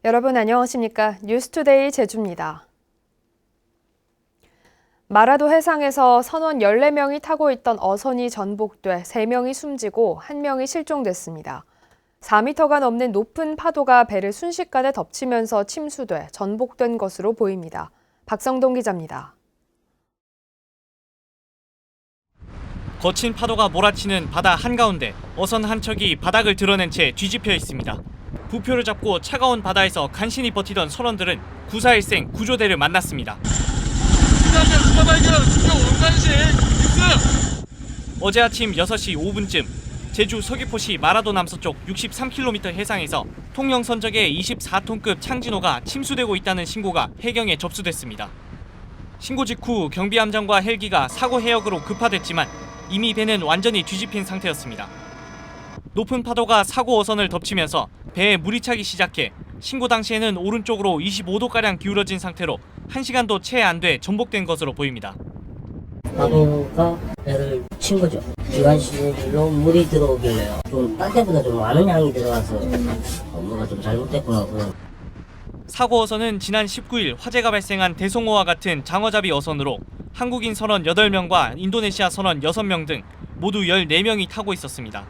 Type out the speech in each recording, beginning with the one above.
여러분 안녕하십니까? 뉴스투데이 제주입니다. 마라도 해상에서 선원 14명이 타고 있던 어선이 전복돼 3명이 숨지고 1명이 실종됐습니다. 4m가 넘는 높은 파도가 배를 순식간에 덮치면서 침수돼 전복된 것으로 보입니다. 박성동 기자입니다. 거친 파도가 몰아치는 바다 한가운데 어선 한 척이 바닥을 드러낸 채 뒤집혀 있습니다. 부표를 잡고 차가운 바다에서 간신히 버티던 선원들은 구사일생 구조대를 만났습니다. 어제 아침 6시 5분쯤 제주 서귀포시 마라도 남서쪽 63km 해상에서 통영선적의 24톤급 창진호가 침수되고 있다는 신고가 해경에 접수됐습니다. 신고 직후 경비함정과 헬기가 사고 해역으로 급파됐지만 이미 배는 완전히 뒤집힌 상태였습니다. 높은 파도가 사고 어선을 덮치면서 배에 물이 차기 시작해 신고 당시에는 오른쪽으로 25도가량 기울어진 상태로 1시간도 채 안 돼 전복된 것으로 보입니다. 파도가 배를 친 거죠. 기관실로 물이 들어오길래요. 좀 딴 때보다 좀 많은 양이 들어가서 뭐가 좀 잘못됐구나 그런. 사고 어선은 지난 19일 화재가 발생한 대성호와 같은 장어잡이 어선으로 한국인 선원 8명과 인도네시아 선원 6명 등 모두 14명이 타고 있었습니다.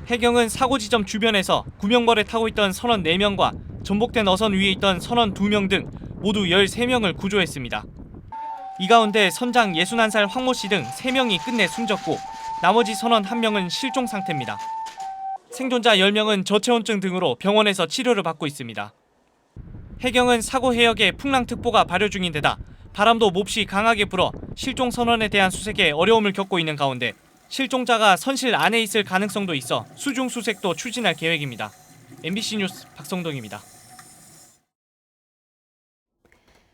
해경은 사고 지점 주변에서 구명벌에 타고 있던 선원 4명과 전복된 어선 위에 있던 선원 2명 등 모두 13명을 구조했습니다. 이 가운데 선장 61살 황모 씨 등 3명이 끝내 숨졌고 나머지 선원 1명은 실종 상태입니다. 생존자 10명은 저체온증 등으로 병원에서 치료를 받고 있습니다. 해경은 사고 해역에 풍랑특보가 발효 중인 데다 바람도 몹시 강하게 불어 실종 선원에 대한 수색에 어려움을 겪고 있는 가운데 실종자가 선실 안에 있을 가능성도 있어 수중 수색도 추진할 계획입니다. MBC 뉴스 박성동입니다.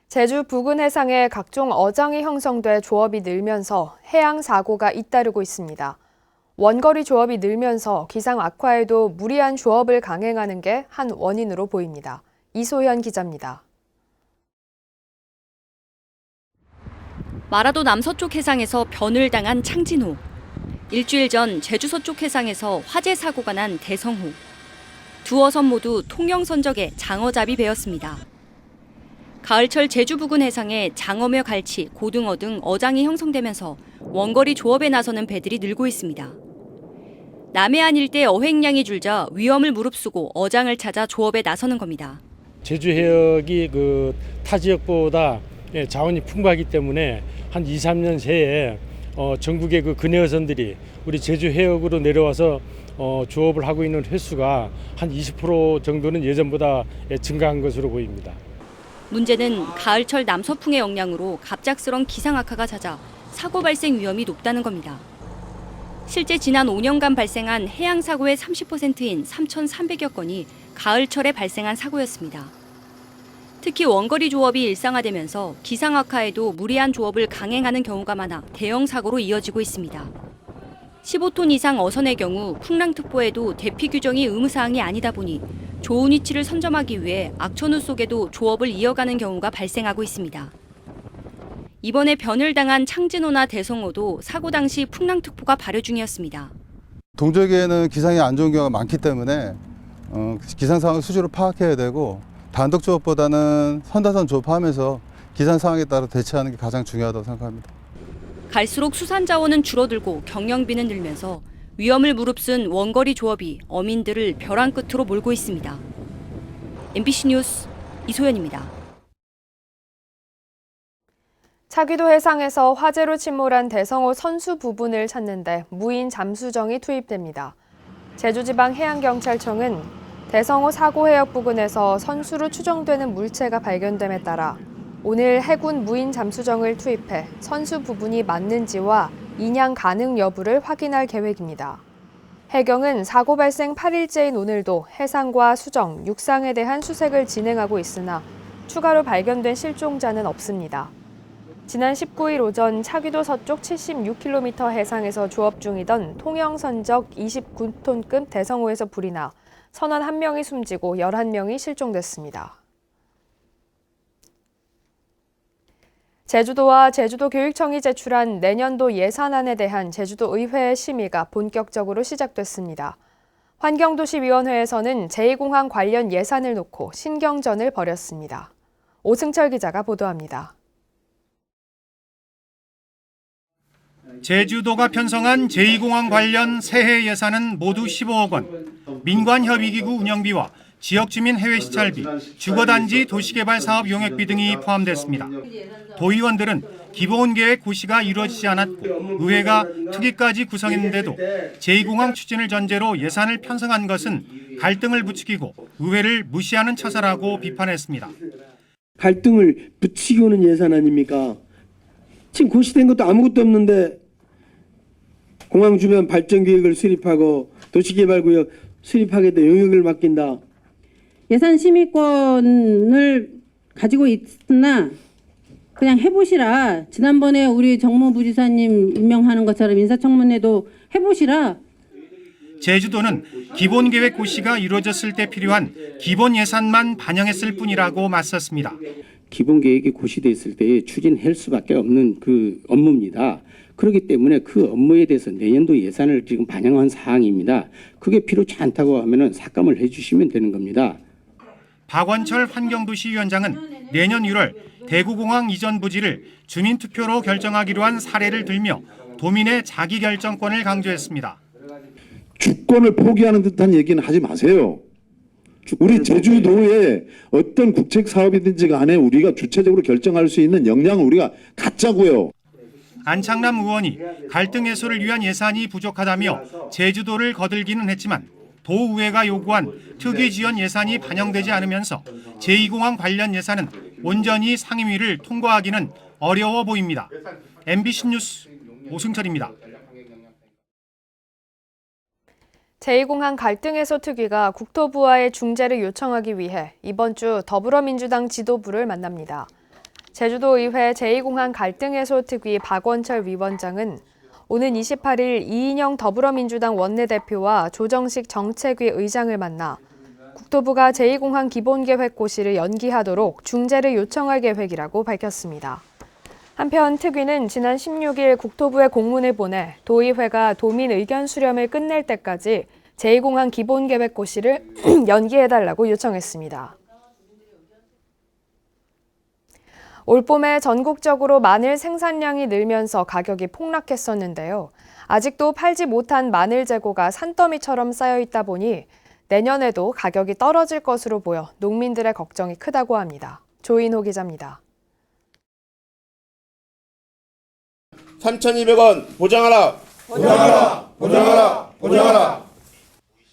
제주 부근 해상에 각종 어장이 형성돼 조업이 늘면서 해양 사고가 잇따르고 있습니다. 원거리 조업이 늘면서 기상 악화에도 무리한 조업을 강행하는 게 한 원인으로 보입니다. 이소현 기자입니다. 마라도 남서쪽 해상에서 변을 당한 창진호. 일주일 전 제주 서쪽 해상에서 화재 사고가 난 대성호. 두 어선 모두 통영선적의 장어잡이 배였습니다. 가을철 제주 부근 해상에 장어며 갈치, 고등어 등 어장이 형성되면서 원거리 조업에 나서는 배들이 늘고 있습니다. 남해안 일대 어획량이 줄자 위험을 무릅쓰고 어장을 찾아 조업에 나서는 겁니다. 제주 해역이 타 지역보다 자원이 풍부하기 때문에 한 2, 3년 새에 전국의 근해어선들이 우리 제주 해역으로 내려와서 조업을 하고 있는 횟수가 한 20% 정도는 예전보다 증가한 것으로 보입니다. 문제는 가을철 남서풍의 영향으로 갑작스런 기상 악화가 잦아 사고 발생 위험이 높다는 겁니다. 실제 지난 5년간 발생한 해양 사고의 30%인 3,300여 건이 가을철에 발생한 사고였습니다. 특히 원거리 조업이 일상화되면서 기상 악화에도 무리한 조업을 강행하는 경우가 많아 대형 사고로 이어지고 있습니다. 15톤 이상 어선의 경우 풍랑특보에도 대피 규정이 의무사항이 아니다 보니 좋은 위치를 선점하기 위해 악천후 속에도 조업을 이어가는 경우가 발생하고 있습니다. 이번에 변을 당한 창진호나 대성호도 사고 당시 풍랑특보가 발효 중이었습니다. 동쪽에는 기상이 안 좋은 경우가 많기 때문에 기상 상황을 수시로 파악해야 되고 단독 조업보다는 선다선 조업하면서 기상 상황에 따라 대처하는 게 가장 중요하다고 생각합니다. 갈수록 수산 자원은 줄어들고 경영비는 늘면서 위험을 무릅쓴 원거리 조업이 어민들을 벼랑 끝으로 몰고 있습니다. MBC 뉴스 이소연입니다. 차기도 해상에서 화재로 침몰한 대성호 선수 부분을 찾는데 무인 잠수정이 투입됩니다. 제주지방해양경찰청은 대성호 사고 해역 부근에서 선수로 추정되는 물체가 발견됨에 따라 오늘 해군 무인 잠수정을 투입해 선수 부분이 맞는지와 인양 가능 여부를 확인할 계획입니다. 해경은 사고 발생 8일째인 오늘도 해상과 수정, 육상에 대한 수색을 진행하고 있으나 추가로 발견된 실종자는 없습니다. 지난 19일 오전 차기도 서쪽 76km 해상에서 조업 중이던 통영선적 29톤급 대성호에서 불이 나 선원 1명이 숨지고 11명이 실종됐습니다. 제주도와 제주도교육청이 제출한 내년도 예산안에 대한 제주도 의회의 심의가 본격적으로 시작됐습니다. 환경도시위원회에서는 제2공항 관련 예산을 놓고 신경전을 벌였습니다. 오승철 기자가 보도합니다. 제주도가 편성한 제2공항 관련 세해 예산은 모두 15억 원, 민관협의기구 운영비와 지역주민 해외 시찰비, 주거단지 도시개발 사업 용역비 등이 포함됐습니다. 도의원들은 기본계획 고시가 이루어지지 않았고 의회가 특위까지 구성했는데도 제2공항 추진을 전제로 예산을 편성한 것은 갈등을 부추기고 의회를 무시하는 처사라고 비판했습니다. 갈등을 부추기는 예산 아닙니까? 지금 고시된 것도 아무것도 없는데 공항 주변 발전 계획을 수립하고 도시개발구역 수립하겠다 용역을 맡긴다. 예산 심의권을 가지고 있으나 그냥 해보시라. 지난번에 우리 정무부지사님 임명하는 것처럼 인사청문회도 해보시라. 제주도는 기본계획 고시가 이루어졌을 때 필요한 기본 예산만 반영했을 뿐이라고 맞섰습니다. 기본계획이 고시돼 있을 때 추진할 수밖에 없는 그 업무입니다. 그렇기 때문에 그 업무에 대해서 내년도 예산을 지금 반영한 사항입니다. 그게 필요치 않다고 하면은 삭감을 해주시면 되는 겁니다. 박원철 환경도시위원장은 내년 1월 대구공항 이전 부지를 주민투표로 결정하기로 한 사례를 들며 도민의 자기결정권을 강조했습니다. 주권을 포기하는 듯한 얘기는 하지 마세요. 우리 제주도에 어떤 국책 사업이든지 간에 우리가 주체적으로 결정할 수 있는 역량을 우리가 갖자고요. 안창남 의원이 갈등 해소를 위한 예산이 부족하다며 제주도를 거들기는 했지만 도의회가 요구한 특위 지원 예산이 반영되지 않으면서 제2공항 관련 예산은 온전히 상임위를 통과하기는 어려워 보입니다. MBC 뉴스 오승철입니다. 제2공항 갈등 해소 특위가 국토부와의 중재를 요청하기 위해 이번 주 더불어민주당 지도부를 만납니다. 제주도의회 제2공항 갈등 해소 특위 박원철 위원장은 오는 28일 이인영 더불어민주당 원내대표와 조정식 정책위 의장을 만나 국토부가 제2공항 기본계획 고시를 연기하도록 중재를 요청할 계획이라고 밝혔습니다. 한편 특위는 지난 16일 국토부에 공문을 보내 도의회가 도민 의견 수렴을 끝낼 때까지 제2공항 기본계획 고시를 연기해달라고 요청했습니다. 올봄에 전국적으로 마늘 생산량이 늘면서 가격이 폭락했었는데요. 아직도 팔지 못한 마늘 재고가 산더미처럼 쌓여 있다 보니 내년에도 가격이 떨어질 것으로 보여 농민들의 걱정이 크다고 합니다. 조인호 기자입니다. 3,200원 보장하라! 보장하라! 보장하라! 보장하라!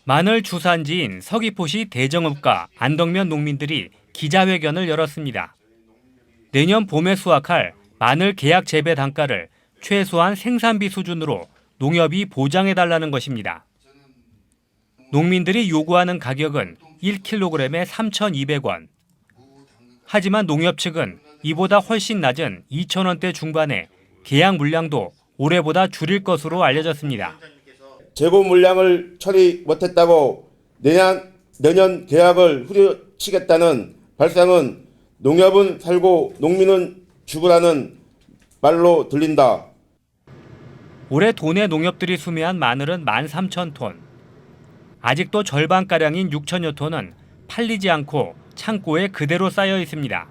마늘 주산지인 서귀포시 대정읍과 안덕면 농민들이 기자회견을 열었습니다. 내년 봄에 수확할 마늘 계약 재배 단가를 최소한 생산비 수준으로 농협이 보장해달라는 것입니다. 농민들이 요구하는 가격은 1kg에 3,200원. 하지만 농협 측은 이보다 훨씬 낮은 2,000원대 중반에 계약 물량도 올해보다 줄일 것으로 알려졌습니다. 재고 물량을 처리 못했다고 내년 계약을 후려치겠다는 발상은 농협은 살고 농민은 죽으라는 말로 들린다. 올해 도내 농협들이 수매한 마늘은 13,000톤. 아직도 절반가량인 6천여 톤은 팔리지 않고 창고에 그대로 쌓여 있습니다.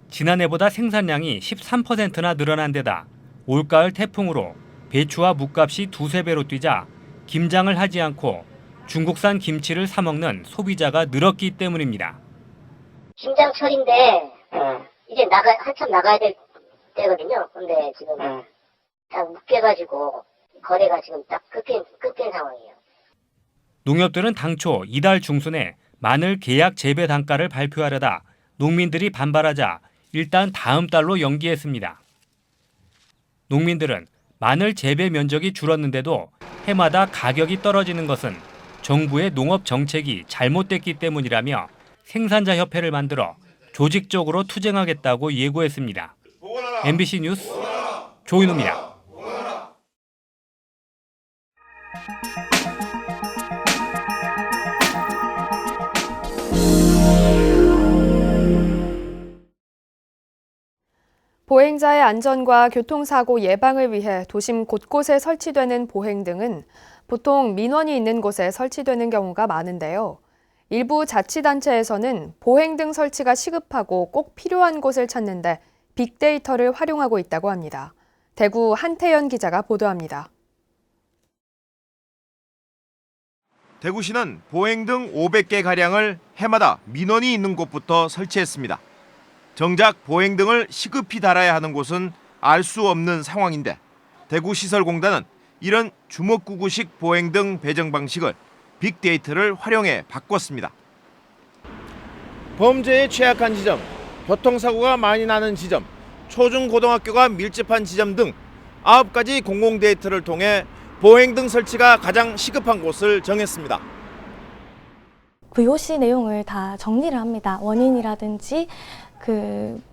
지난해보다 생산량이 13%나 늘어난 데다 올가을 태풍으로 배추와 묵값이 두세 배로 뛰자 김장을 하지 않고 중국산 김치를 사 먹는 소비자가 늘었기 때문입니다. 김장철인데 이제 한참 나가야 될 때거든요. 근데 지금 다 묶여가지고 거래가 지금 딱 끊긴 상황이에요. 농협들은 당초 이달 중순에 마늘 계약 재배 단가를 발표하려다 농민들이 반발하자 일단 다음 달로 연기했습니다. 농민들은 마늘 재배 면적이 줄었는데도 해마다 가격이 떨어지는 것은 정부의 농업 정책이 잘못됐기 때문이라며 생산자 협회를 만들어 조직적으로 투쟁하겠다고 예고했습니다. MBC 뉴스 조인호입니다. 보행자의 안전과 교통사고 예방을 위해 도심 곳곳에 설치되는 보행등은 보통 민원이 있는 곳에 설치되는 경우가 많은데요. 일부 자치단체에서는 보행 등 설치가 시급하고 꼭 필요한 곳을 찾는데 빅데이터를 활용하고 있다고 합니다. 대구 한태연 기자가 보도합니다. 대구시는 보행 등 500개가량을 해마다 민원이 있는 곳부터 설치했습니다. 정작 보행 등을 시급히 달아야 하는 곳은 알 수 없는 상황인데 대구시설공단은 이런 주먹구구식 보행 등 배정 방식을 빅데이터를 활용해 바꿨습니다. 범죄에 취약한 지점, 교통사고가 많이 나는 지점, 초중고등학교가 밀집한 지점 등 9가지 공공데이터를 통해 보행 등 설치가 가장 시급한 곳을 정했습니다. VOC 내용을 다 정리를 합니다. 원인이라든지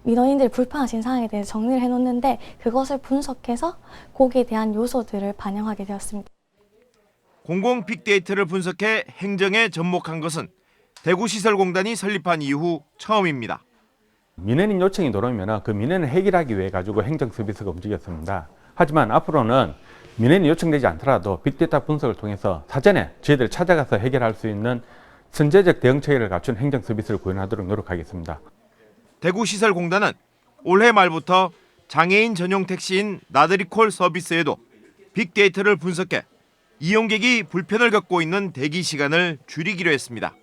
민원인들이 불편하신 사항에 대해서 정리를 해놓는데 그것을 분석해서 거기에 대한 요소들을 반영하게 되었습니다. 공공 빅데이터를 분석해 행정에 접목한 것은 대구시설공단이 설립한 이후 처음입니다. 민원인 요청이 들어오면 그 민원을 해결하기 위해 가지고 행정 서비스가 움직였습니다. 하지만 앞으로는 민원이 요청되지 않더라도 빅데이터 분석을 통해서 사전에 저희들 찾아가서 해결할 수 있는 선제적 대응 체계를 갖춘 행정 서비스를 구현하도록 노력하겠습니다. 대구시설공단은 올해 말부터 장애인 전용 택시인 나들이콜 서비스에도 빅데이터를 분석해 이용객이 불편을 겪고 있는 대기 시간을 줄이기로 했습니다.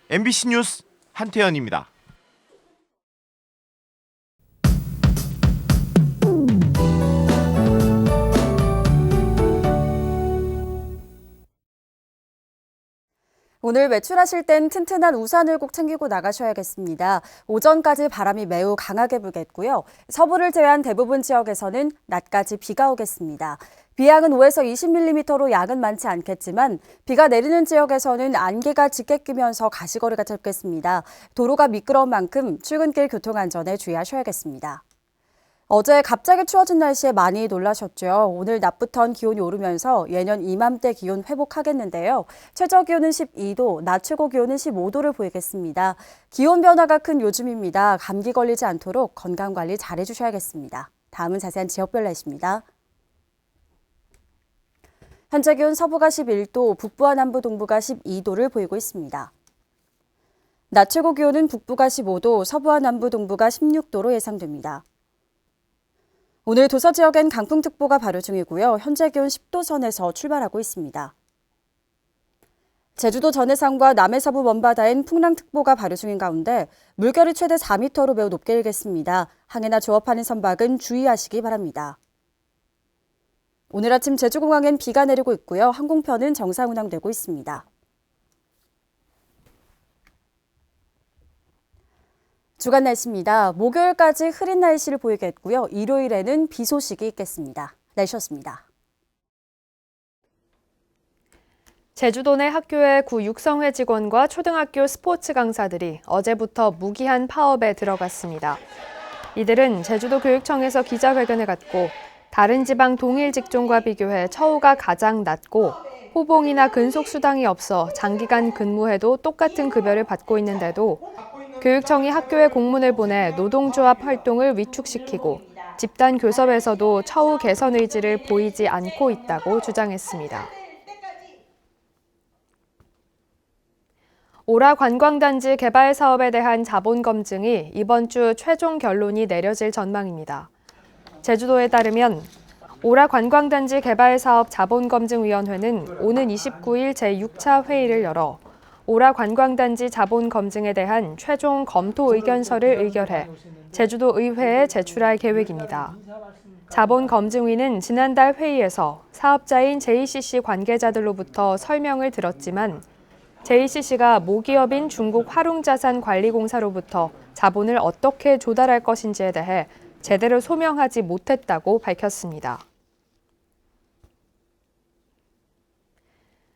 MBC 뉴스 한태현입니다. 오늘 외출하실 땐 튼튼한 우산을 꼭 챙기고 나가셔야겠습니다. 오전까지 바람이 매우 강하게 불겠고요. 서부를 제외한 대부분 지역에서는 낮까지 비가 오겠습니다. 비양은 5에서 20mm로 양은 많지 않겠지만 비가 내리는 지역에서는 안개가 짙게 끼면서 가시거리가 짧겠습니다. 도로가 미끄러운 만큼 출근길 교통안전에 주의하셔야겠습니다. 어제 갑자기 추워진 날씨에 많이 놀라셨죠. 오늘 낮부턴 기온이 오르면서 예년 이맘때 기온 회복하겠는데요. 최저 기온은 12도, 낮 최고 기온은 15도를 보이겠습니다. 기온 변화가 큰 요즘입니다. 감기 걸리지 않도록 건강관리 잘 해주셔야겠습니다. 다음은 자세한 지역별 날씨입니다. 현재 기온 서부가 11도, 북부와 남부 동부가 12도를 보이고 있습니다. 낮 최고 기온은 북부가 15도, 서부와 남부 동부가 16도로 예상됩니다. 오늘 도서 지역엔 강풍특보가 발효 중이고요. 현재 기온 10도 선에서 출발하고 있습니다. 제주도 전해상과 남해서부 먼바다엔 풍랑특보가 발효 중인 가운데 물결이 최대 4m로 매우 높게 일겠습니다. 항해나 조업하는 선박은 주의하시기 바랍니다. 오늘 아침 제주공항엔 비가 내리고 있고요. 항공편은 정상 운항되고 있습니다. 주간 날씨입니다. 목요일까지 흐린 날씨를 보이겠고요. 일요일에는 비 소식이 있겠습니다. 날씨였습니다. 제주도 내 학교의 구 육성회 직원과 초등학교 스포츠 강사들이 어제부터 무기한 파업에 들어갔습니다. 이들은 제주도 교육청에서 기자회견을 갖고 다른 지방 동일 직종과 비교해 처우가 가장 낮고 호봉이나 근속수당이 없어 장기간 근무해도 똑같은 급여를 받고 있는데도 교육청이 학교에 공문을 보내 노동조합 활동을 위축시키고 집단 교섭에서도 처우 개선 의지를 보이지 않고 있다고 주장했습니다. 오라 관광단지 개발 사업에 대한 자본 검증이 이번 주 최종 결론이 내려질 전망입니다. 제주도에 따르면 오라 관광단지 개발 사업 자본검증위원회는 오는 29일 제6차 회의를 열어 오라 관광단지 자본 검증에 대한 최종 검토 의견서를 의결해 제주도 의회에 제출할 계획입니다. 자본검증위는 지난달 회의에서 사업자인 JCC 관계자들로부터 설명을 들었지만 JCC가 모기업인 중국 화룡자산관리공사로부터 자본을 어떻게 조달할 것인지에 대해 제대로 소명하지 못했다고 밝혔습니다.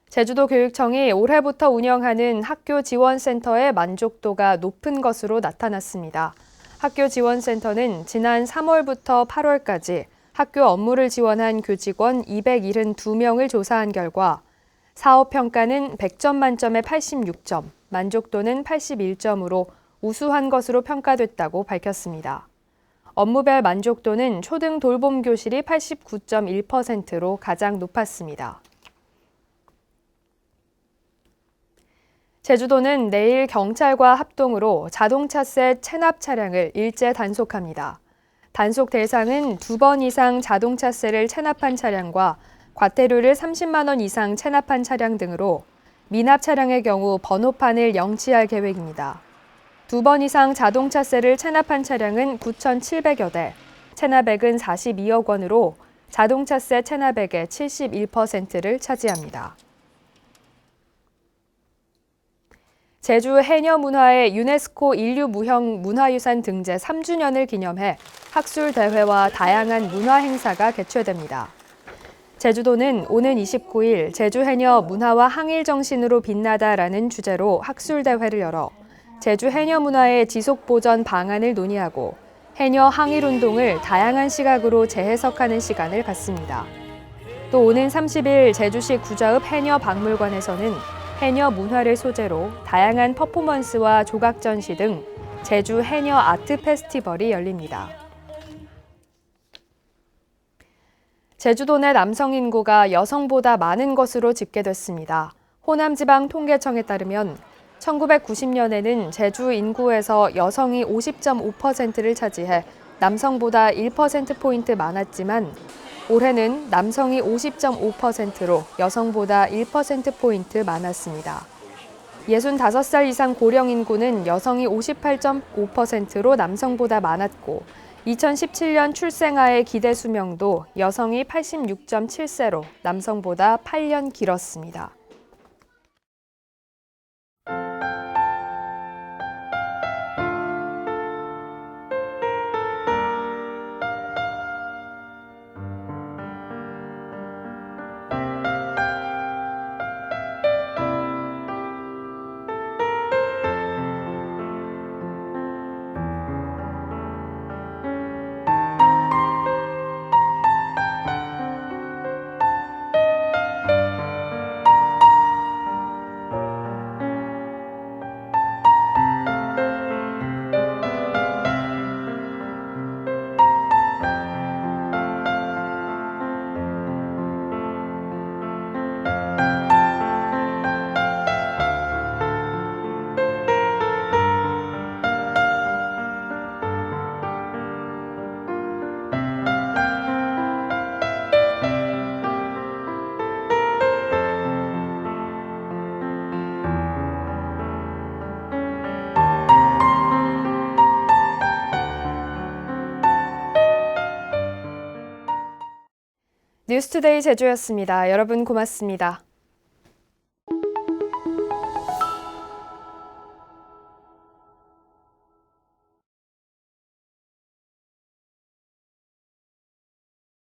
제주도 교육청이 올해부터 운영하는 학교 지원센터의 만족도가 높은 것으로 나타났습니다. 학교 지원센터는 지난 3월부터 8월까지 학교 업무를 지원한 교직원 272명을 조사한 결과 사업 평가는 100점 만점에 86점, 만족도는 81점으로 우수한 것으로 평가됐다고 밝혔습니다. 업무별 만족도는 초등 돌봄 교실이 89.1%로 가장 높았습니다. 제주도는 내일 경찰과 합동으로 자동차세 체납 차량을 일제 단속합니다. 단속 대상은 2번 이상 자동차세를 체납한 차량과 과태료를 30만 원 이상 체납한 차량 등으로 미납 차량의 경우 번호판을 영치할 계획입니다. 2번 이상 자동차세를 체납한 차량은 9,700여 대, 체납액은 42억 원으로 자동차세 체납액의 71%를 차지합니다. 제주 해녀 문화의 유네스코 인류 무형 문화유산 등재 3주년을 기념해 학술 대회와 다양한 문화 행사가 개최됩니다. 제주도는 오는 29일 제주 해녀 문화와 항일 정신으로 빛나다라는 주제로 학술 대회를 열어 제주 해녀 문화의 지속 보전 방안을 논의하고 해녀 항일 운동을 다양한 시각으로 재해석하는 시간을 갖습니다. 또 오는 30일 제주시 구좌읍 해녀 박물관에서는 해녀 문화를 소재로 다양한 퍼포먼스와 조각 전시 등 제주 해녀 아트 페스티벌이 열립니다. 제주도 내 남성 인구가 여성보다 많은 것으로 집계됐습니다. 호남지방 통계청에 따르면 1990년에는 제주 인구에서 여성이 50.5%를 차지해 남성보다 1%포인트 많았지만 올해는 남성이 50.5%로 여성보다 1%포인트 많았습니다. 65살 이상 고령 인구는 여성이 58.5%로 남성보다 많았고 2017년 출생아의 기대 수명도 여성이 86.7세로 남성보다 8년 길었습니다. 뉴스투데이 제주였습니다. 여러분 고맙습니다.